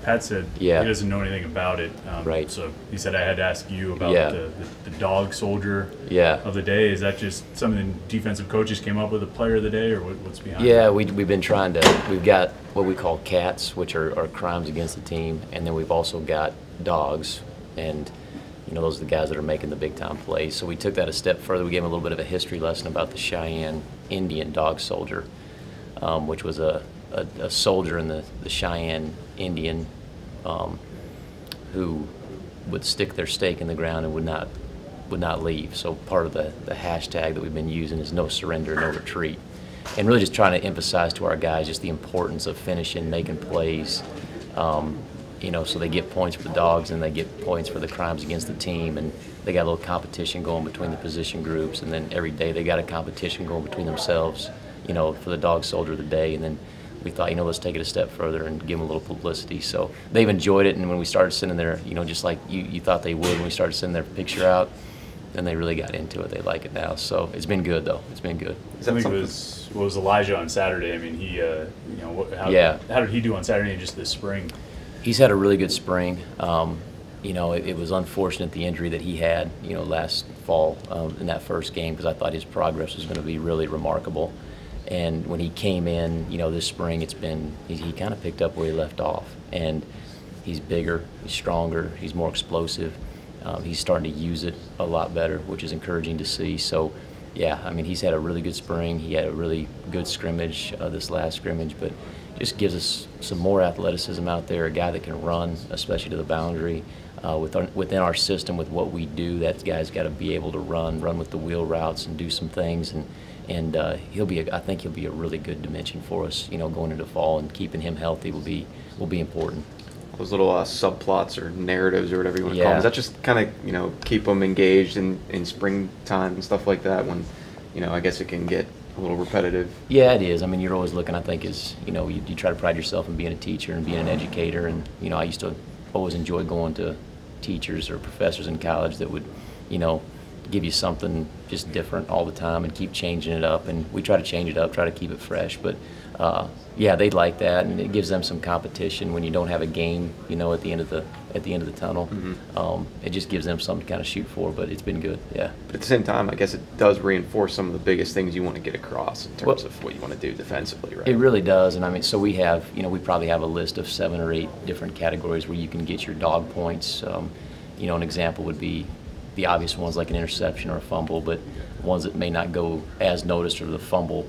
Pat said Yeah. he doesn't know anything about it. Right. So he said I had to ask you about Yeah. the dog soldier Yeah. of the day. Is that just something defensive coaches came up with, a player of the day, or what's behind it? Yeah, we've been trying to. We've got what we call cats, which are crimes against the team, and then we've also got dogs, and those are the guys that are making the big time plays. So we took that a step further. We gave them a little bit of a history lesson about the Cheyenne Indian dog soldier, which was a soldier in the Cheyenne Indian who would stick their stake in the ground and would not leave. So part of the hashtag that we've been using is no surrender, no retreat, and really just trying to emphasize to our guys just the importance of finishing, making plays. So they get points for the dogs and they get points for the crimes against the team, and they got a little competition going between the position groups, and then every day they got a competition going between themselves, for the dog soldier of the day. And then we thought, let's take it a step further and give them a little publicity. So they've enjoyed it, and when we started sending their, just like you thought they would when we started sending their picture out, then they really got into it. They like it now. So it's been good, though. It's been good. I think it was Elijah on Saturday. I mean, he, how did he do on Saturday and just this spring? He's had a really good spring. It was unfortunate the injury that he had, last fall in that first game, because I thought his progress was going to be really remarkable. And when he came in, this spring, he kind of picked up where he left off. And he's bigger, he's stronger, he's more explosive. He's starting to use it a lot better, which is encouraging to see. So, yeah, I mean, he's had a really good spring. He had a really good scrimmage, this last scrimmage, but just gives us some more athleticism out there, a guy that can run, especially to the boundary. Within our system, with what we do, that guy's got to be able to run with the wheel routes and do some things. And I think he'll be a really good dimension for us, going into fall, and keeping him healthy will be important. Those little subplots or narratives or whatever you want to call them, does that just kind of, keep them engaged in springtime and stuff like that when, I guess it can get a little repetitive? Yeah, it is. I mean, you're always looking, I think, you try to pride yourself in being a teacher and being an educator. And, I used to always enjoy going to teachers or professors in college that would, give you something just different all the time and keep changing it up. And we try to change it up, try to keep it fresh. But, yeah, they like that, and it gives them some competition when you don't have a game, at the end of the tunnel. Mm-hmm. It just gives them something to kind of shoot for. But it's been good, yeah. But at the same time, I guess it does reinforce some of the biggest things you want to get across in terms of what you want to do defensively, right? It really does, and I mean, so we have, we probably have a list of 7 or 8 different categories where you can get your dog points. An example would be the obvious ones like an interception or a fumble, but ones that may not go as noticed are the fumble,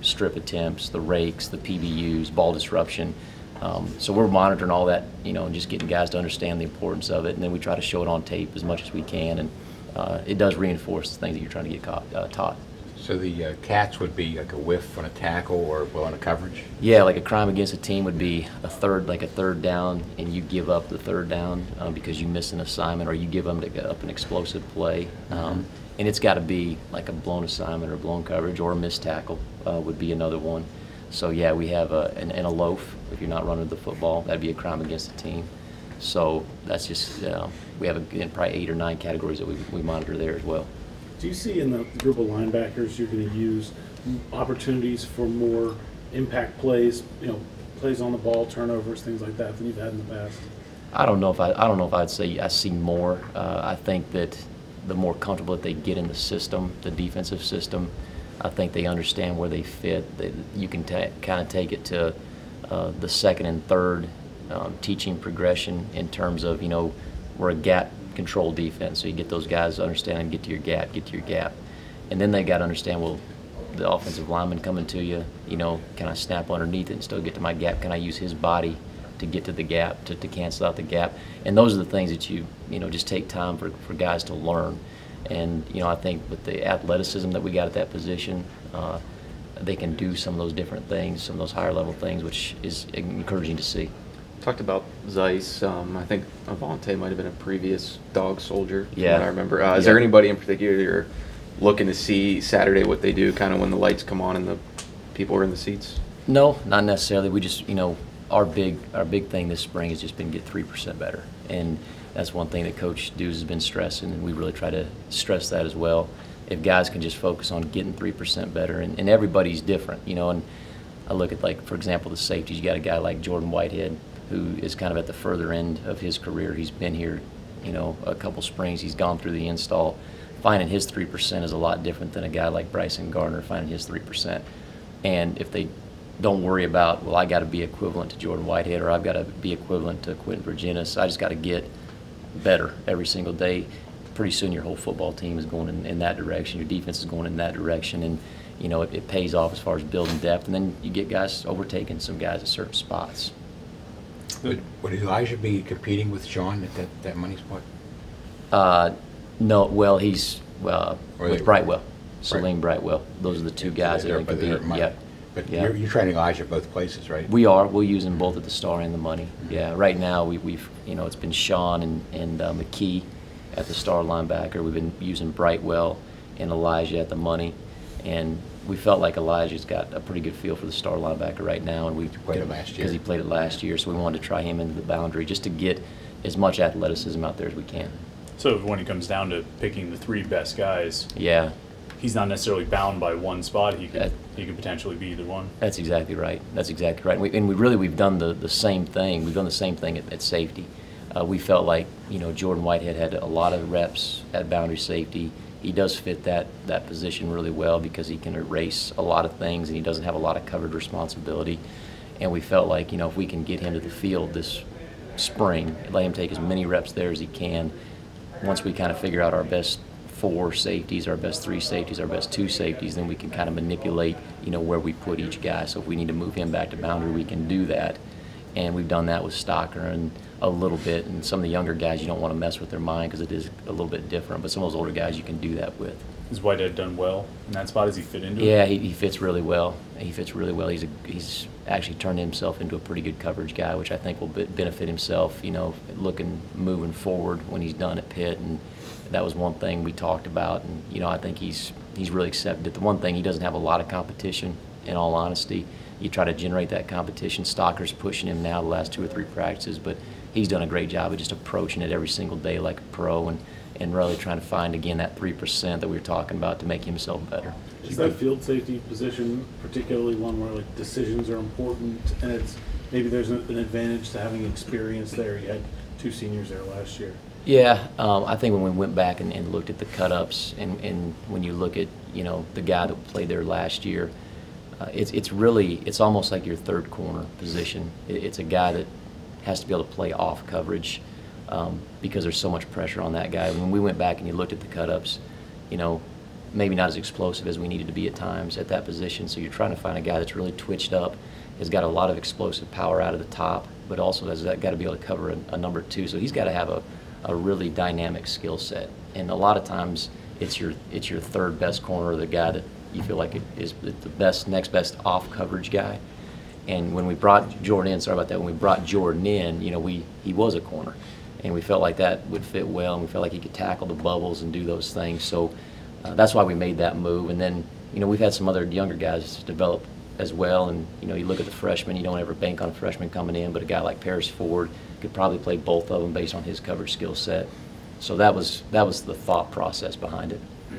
strip attempts, the rakes, the PBUs, ball disruption. So we're monitoring all that, and just getting guys to understand the importance of it, and then we try to show it on tape as much as we can, and it does reinforce the things that you're trying to get taught. So the cats would be like a whiff on a tackle or on a coverage? Yeah, like a crime against a team would be a third down, and you give up the third down because you miss an assignment, or you give them up an explosive play. And it's got to be like a blown assignment or blown coverage, or a missed tackle would be another one. So yeah, we have a loaf. If you're not running the football, that'd be a crime against the team. So that's just we have probably 8 or 9 categories that we monitor there as well. Do you see in the group of linebackers you're going to use opportunities for more impact plays, plays on the ball, turnovers, things like that than you've had in the past? I don't know if I'd say I see more. I think that the more comfortable that they get in the system, the defensive system, I think they understand where they fit. You can kind of take it to the second and third teaching progression in terms of, we're a gap control defense, so you get those guys to understand and get to your gap. And then they got to understand, well, the offensive lineman coming to you, can I snap underneath it and still get to my gap? Can I use his body to get to the gap, to cancel out the gap? And those are the things that you just take time for guys to learn. And, I think with the athleticism that we got at that position, they can do some of those different things, some of those higher level things, which is encouraging to see. Talked about Zeiss. I think Avante might have been a previous dog soldier. Yeah, from what I remember. Is there anybody in particular you're looking to see Saturday what they do, kind of when the lights come on and the people are in the seats? No, not necessarily. We just, our big thing this spring has just been get 3% better, and that's one thing that Coach Dews has been stressing, and we really try to stress that as well. If guys can just focus on getting 3% better, and everybody's different, and I look at, like, for example, the safeties. You got a guy like Jordan Whitehead. who is kind of at the further end of his career. He's been here, you know, a couple springs. He's gone through the install. Finding his 3% is a lot different than a guy like Bryson Gardner finding his 3%. And if they don't worry about, well, I got to be equivalent to Jordan Whitehead, or I've got to be equivalent to Quentin Virginis, I just got to get better every single day. Pretty soon your whole football team is going in that direction. Your defense is going in that direction, and you know it pays off as far as building depth. And then you get guys overtaking some guys at certain spots. Would Elijah be competing with Sean at that money spot? No, well, he's with Brightwell, Salim Brightwell. Those are the two guys that are going to compete. Yeah. But you're training Elijah both places, right? We are. We'll use them both at the Star and the Money. Yeah. Right now, we've you know, it's been Sean and McKee at the Star linebacker. We've been using Brightwell and Elijah at the Money, and we felt like Elijah's got a pretty good feel for the Star linebacker right now, and we played it last year because he played it last year. So we wanted to try him into the boundary just to get as much athleticism out there as we can. So when it comes down to picking the 3 best guys, yeah, he's not necessarily bound by one spot. He could potentially be either one. That's exactly right. That's exactly right. We've done the same thing. We've done the same thing at safety. We felt like, you know, Jordan Whitehead had a lot of reps at boundary safety. He does fit that position really well because he can erase a lot of things and he doesn't have a lot of coverage responsibility. And we felt like, you know, if we can get him to the field this spring, let him take as many reps there as he can. Once we kind of figure out our best 4 safeties, our best 3 safeties, our best 2 safeties, then we can kind of manipulate, you know, where we put each guy. So if we need to move him back to boundary, we can do that. And we've done that with Stocker and a little bit. And some of the younger guys, you don't want to mess with their mind because it is a little bit different. But some of those older guys, you can do that with. Has Whitehead done well in that spot? Does he fit into it? Yeah, he fits really well. He fits really well. He's actually turned himself into a pretty good coverage guy, which I think will benefit himself, you know, moving forward when he's done at Pitt. And that was one thing we talked about. And, you know, I think he's really accepted it. The one thing, he doesn't have a lot of competition, in all honesty. You try to generate that competition. Stocker's pushing him now the last 2 or 3 practices, but he's done a great job of just approaching it every single day like a pro and really trying to find, again, that 3% that we were talking about to make himself better. Is that field safety position particularly one where like decisions are important and it's maybe there's an advantage to having experience there? You had 2 seniors there last year. Yeah, I think when we went back and looked at the cut-ups and when you look at, you know, the guy that played there last year, it's almost like your 3rd corner position. It's a guy that has to be able to play off coverage because there's so much pressure on that guy. When we went back and you looked at the cut-ups, you know, maybe not as explosive as we needed to be at times at that position. So you're trying to find a guy that's really twitched up, has got a lot of explosive power out of the top, but also has got to be able to cover a number 2. So he's got to have a really dynamic skill set. And a lot of times it's your 3rd best corner, or the guy that you feel like is the next best off coverage guy. And when we brought Jordan in, when we brought Jordan in, you know, he was a corner. And we felt like that would fit well, and we felt like he could tackle the bubbles and do those things. So that's why we made that move. And then, you know, we've had some other younger guys develop as well. And, you know, you look at the freshmen, you don't ever bank on a freshman coming in, but a guy like Paris Ford could probably play both of them based on his coverage skill set. So that was the thought process behind it.